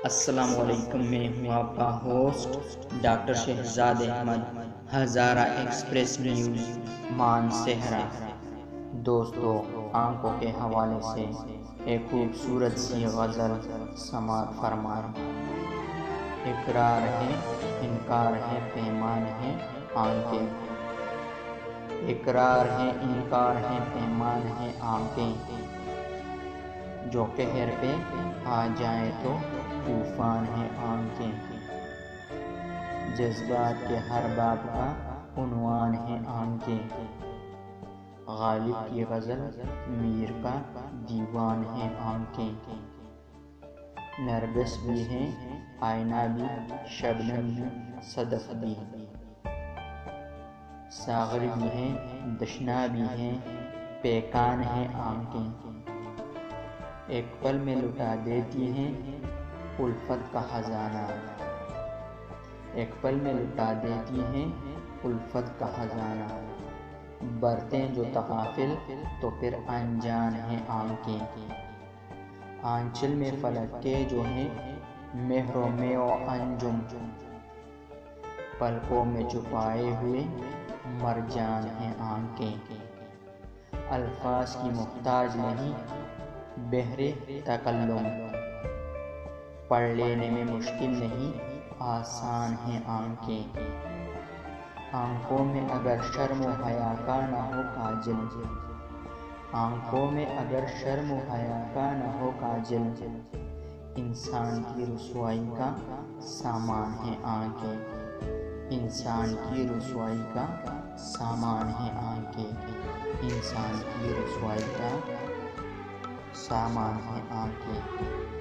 السلام علیکم، میں ہوں آپ کا host doctor Shahzad Ahmed, Hazara Express News مان صحرا۔ دوستو، آنکھوں کے حوالے سے ایک خوبصورت سی غزل سماعت فرمائیں۔ اقرار ہے، انکار ہے، پیمان ہے آنکھیں۔ اقرار ہے، انکار ہے، پیمان ہے آنکھیں۔ جو قہر پہ آ جائیں تو طوفان ہے آنکھیں۔ جذبات کے ہر باب کا عنوان ہے آنکھیں۔ غالب کی غزل میر کا دیوان ہے آنکھیں۔ نرگس بھی ہے، آئینہ بھی، شبنم بھی، صدف بھی۔ ساغر بھی ہے، دشنا بھی ہے، پیکان ہے آنکھیں۔ ایک پل میں لٹا دیتی ہیں الفت کا خزانہ۔ ایک پل میں لٹا دیتی ہیں الفت کا خزانہ۔ برتیں جو تغافل تو پھر انجان ہیں آنکھیں۔ آنچل میں فلک کے جو ہیں مہر و مے و انجم۔ پلکوں میں چھپائے ہوئے مرجان ہیں آنکھیں۔ الفاظ کی محتاج نہیں بحر تکلم۔ پڑھ لینے میں مشکل نہیں آسان ہیں آنکھیں۔ آنکھوں میں اگر شرم و حیا کا نہ ہو کاجل۔ آنکھوں میں اگر شرم و حیا کا نہ ہو کاجل۔ انسان کی رسوائی کا سامان ہے آنکھیں۔ انسان کی رسوائی کا سامان ہے آنکھیں۔ انسان کی رسوائی کا سامان ہے آنکھیں۔